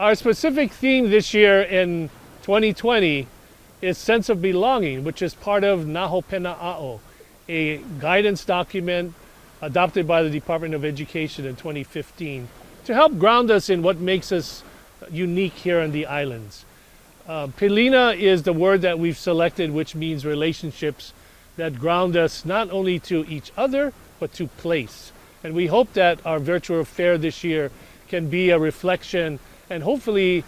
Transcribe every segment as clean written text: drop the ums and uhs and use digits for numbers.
Our specific theme this year in 2020 is sense of belonging, which is part of Naho Pena'a'o, a guidance document adopted by the Department of Education in 2015 to help ground us in what makes us unique here in the islands. Pilina is the word that we've selected, which means relationships that ground us not only to each other, but to place. And we hope that our virtual fair this year can be a reflection and hopefully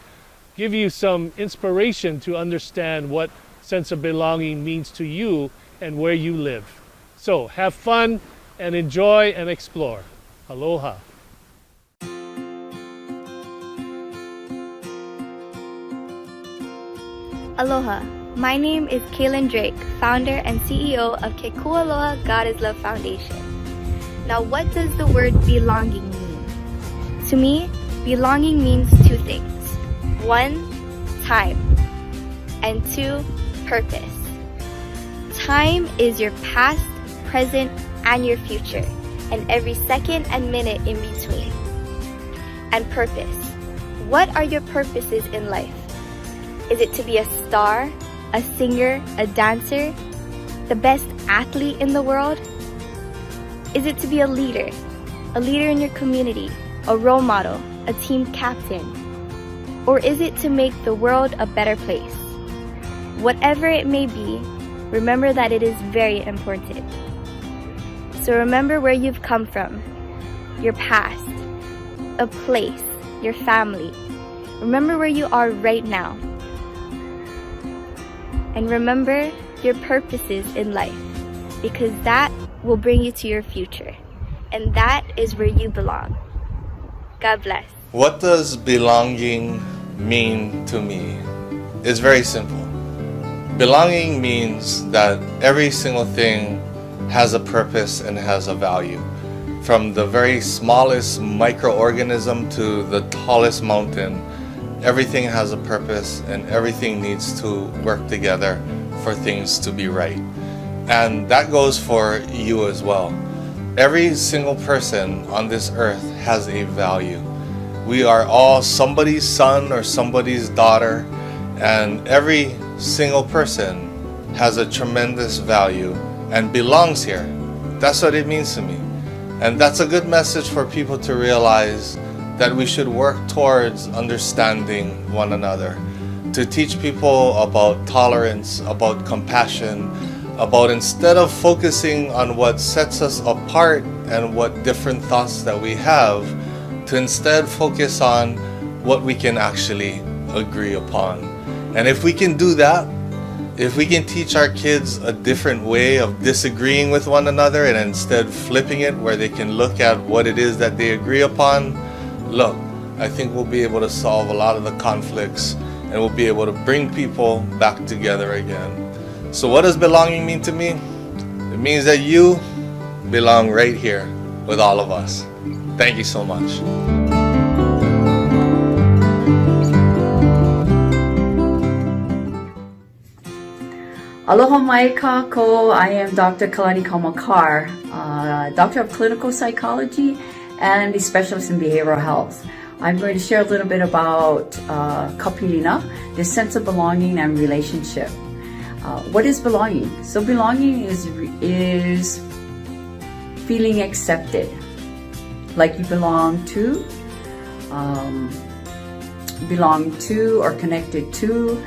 give you some inspiration to understand what sense of belonging means to you and where you live. So have fun and enjoy and explore. Aloha. Aloha, my name is Kaylin Drake, founder and CEO of Ke Kualoha God is Love Foundation. Now, what does the word belonging mean? To me, belonging means two things. One, time, and two, purpose. Time is your past, present, and your future, and every second and minute in between. And purpose. What are your purposes in life? Is it to be a star, a singer, a dancer, the best athlete in the world? Is it to be a leader in your community, a role model, a team captain? Or is it to make the world a better place? Whatever it may be, remember that it is very important. So remember where you've come from, your past, a place, your family. Remember where you are right now. And remember your purposes in life, because that will bring you to your future. And that is where you belong. God bless. What does belonging mean to me? It's very simple. Belonging means that every single thing has a purpose and has a value. From the very smallest microorganism to the tallest mountain, everything has a purpose and everything needs to work together for things to be right. And that goes for you as well. Every single person on this earth has a value. We are all somebody's son or somebody's daughter, and every single person has a tremendous value and belongs here. That's what it means to me. And that's a good message for people to realize that we should work towards understanding one another, to teach people about tolerance, about compassion, about instead of focusing on what sets us apart and what different thoughts that we have, to instead focus on what we can actually agree upon. And if we can do that, if we can teach our kids a different way of disagreeing with one another and instead flipping it where they can look at what it is that they agree upon, look, I think we'll be able to solve a lot of the conflicts and we'll be able to bring people back together again. So what does belonging mean to me? It means that you belong right here with all of us. Thank you so much. Aloha mai kako. I am Dr. Kalani Kamakar, Doctor of Clinical Psychology and a specialist in behavioral health. I'm going to share a little bit about Pilina, the sense of belonging and relationship. What is belonging? So belonging is feeling accepted, like you belong to or connected to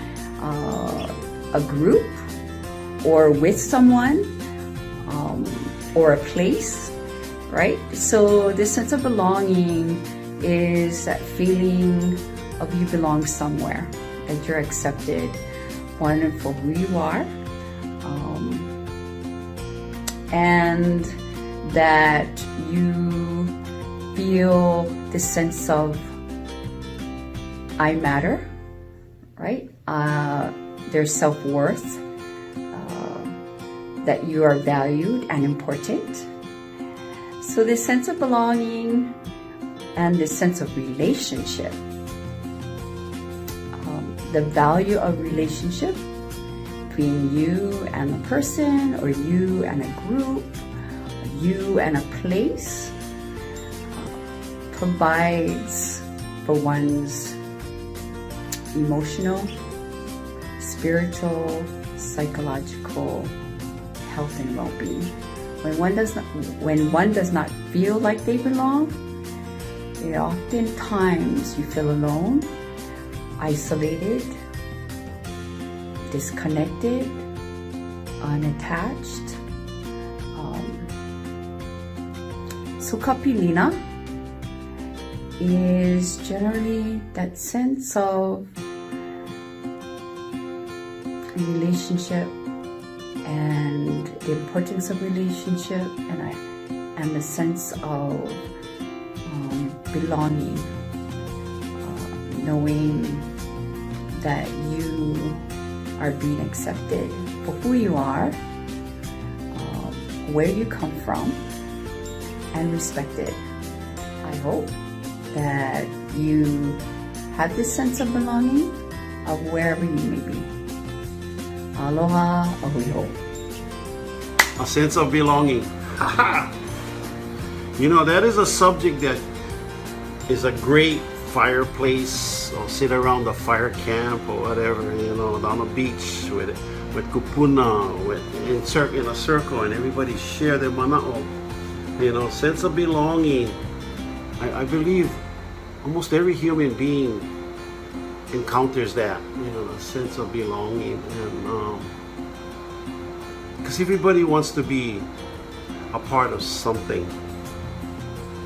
a group or with someone or a place, right? So this sense of belonging is that feeling of you belong somewhere, that you're accepted, one for who you are, and that you feel this sense of I matter, right? There's self-worth, that you are valued and important. So this sense of belonging and this sense of relationship, the value of relationship between you and a person, or you and a group, you and a place, provides for one's emotional, spiritual, psychological health and well-being. When one does not feel like they belong, oftentimes you feel alone, isolated, disconnected, unattached. Suka Pilina is generally that sense of relationship and the importance of relationship and the sense of belonging, knowing that you are being accepted for who you are, where you come from, and respected. I hope that you have this sense of belonging of wherever you may be. Aloha, ahuiho. A sense of belonging. You know, that is a subject that is a great fireplace, or sit around the fire camp or whatever, you know, on the beach with kupuna, in a circle, and everybody share their mana'o. You know, sense of belonging. I believe almost every human being encounters that, you know, a sense of belonging, and because everybody wants to be a part of something.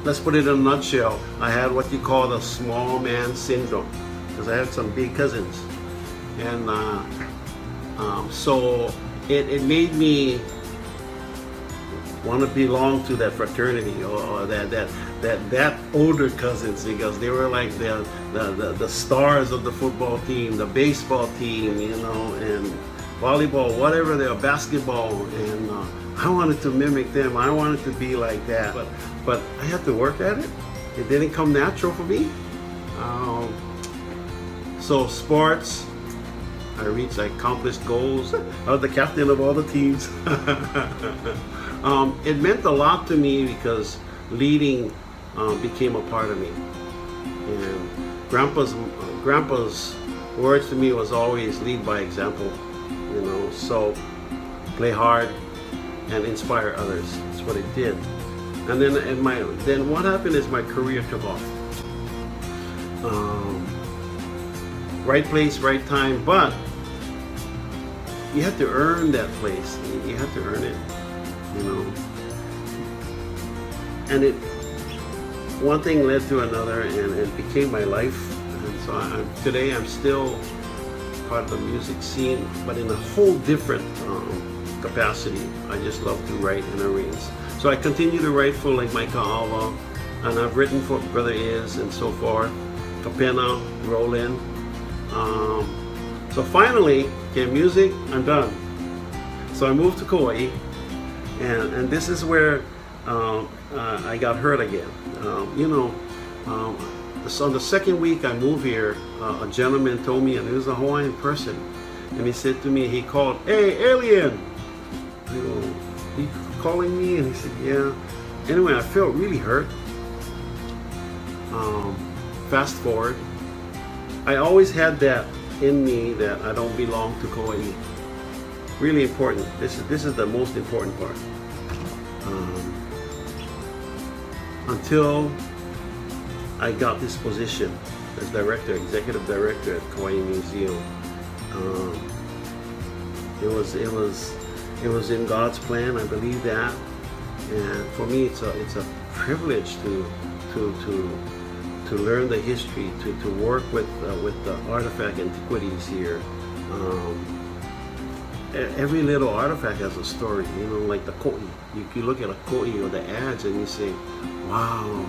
Let's put it in a nutshell. I had what you call the small man syndrome, because I had some big cousins, and so it made me want to belong to that fraternity, or that older cousins, because they were like the stars of the football team, the baseball team, you know, and volleyball, whatever, they're basketball, and I wanted to mimic them. I wanted to be like that, but I had to work at it. It didn't come natural for me. So sports, I accomplished goals. I was the captain of all the teams. It meant a lot to me because leading became a part of me. And Grandpa's words to me was always lead by example, you know. So play hard and inspire others. That's what it did. And then what happened is my career took off. Right place, right time, but you have to earn that place. You have to earn it, you know. And one thing led to another, and it became my life. And so today I'm still part of the music scene, but in a whole different capacity. I just love to write and arrange. So I continue to write for like Micah Alva, and I've written for Brother Is and so forth, Kapena, Roland. So finally, okay, music, I'm done. So I moved to Kauai, and this is where I got hurt again. You know, so on the second week I moved here, a gentleman told me, and he was a Hawaiian person, and he said to me, he called, "Hey, alien!" I go, "He calling me?" And he said, "Yeah." Anyway, I felt really hurt. Fast forward, I always had that in me that I don't belong to Kauai. Really important. This is the most important part. Until I got this position as director, executive director at Kauai Museum. It was in God's plan. I believe that, and for me, it's a privilege to learn the history, to work with the artifact antiquities here. Every little artifact has a story, you know, like the ko'i. You look at a ko'i or the ads and you say, wow,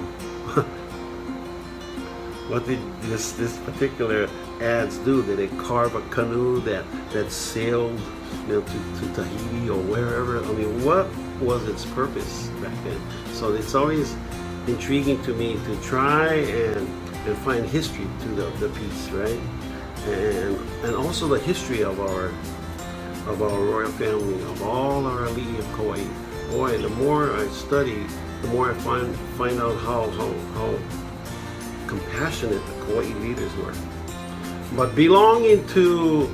what did this particular ads do? Did they carve a canoe that sailed, you know, to Tahiti or wherever? I mean, what was its purpose back then? So it's always intriguing to me to try and find history to the piece, right? And also the history of our royal family, of all our ali'i of Kauai. Boy, the more I study, the more I find out how compassionate the Kauai leaders were. But belonging to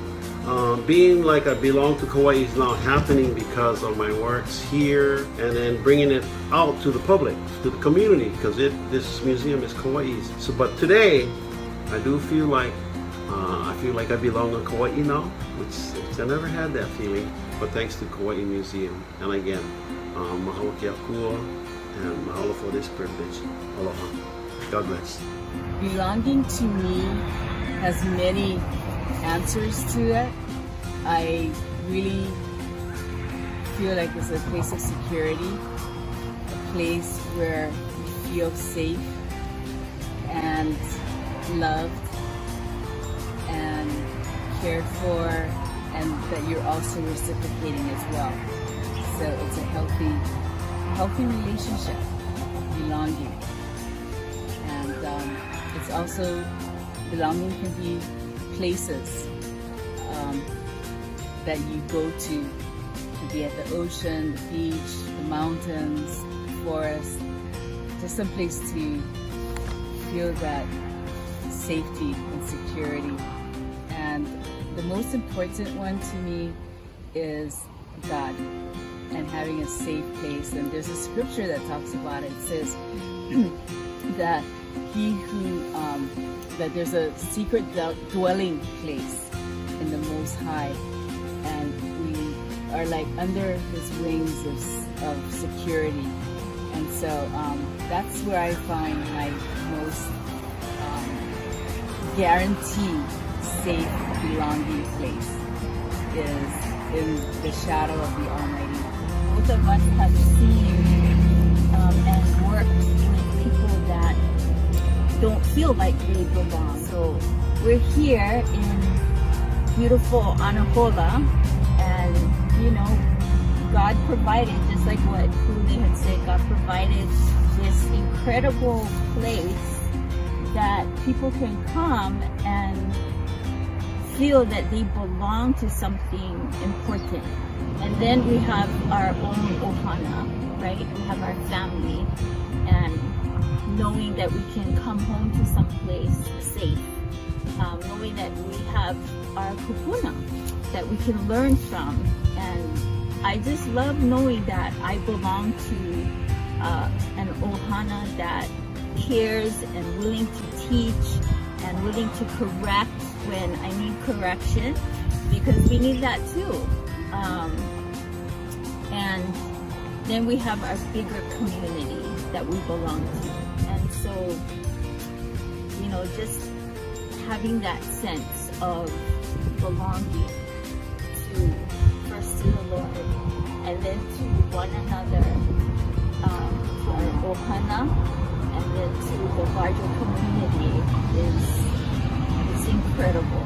being like I belong to Kauai is now happening because of my works here, and then bringing it out to the public, to the community, because this museum is Kauai's. So, but today, I do feel like I belong in Kauai now, which I never had that feeling. But thanks to Kauai Museum, and again, mahalo ke akua, and mahalo for this privilege. Aloha. God bless. Belonging to me has many answers to it. I really feel like it's a place of security, a place where you feel safe and loved and cared for, and that you're also reciprocating as well. So it's a healthy relationship, belonging. And it's also, belonging can be places that you go to be at the ocean, the beach, the mountains, the forest, just some place to feel that safety and security. And the most important one to me is God and having a safe place. And there's a scripture that talks about it. It says that that there's a secret dwelling place in the Most High, and we are like under His wings of security. And so that's where I find my most guaranteed safe belonging place, is in the shadow of the Almighty. Both of us have seen and worked with people that don't feel like they belong. So we're here in beautiful Anahola, and God provided, just like what Kule had said, God provided this incredible place that people can come and feel that they belong to something important. And then we have our own ohana, right? We have our family, and knowing that we can come home to some place safe, knowing that we have our kupuna that we can learn from. And I just love knowing that I belong to an ohana that cares and willing to teach and willing to correct when I need correction, because we need that too. And then we have our bigger community that we belong to. And so, just having that sense of belonging first to the Lord, and then to one another, to our ohana, and then to the larger community is incredible.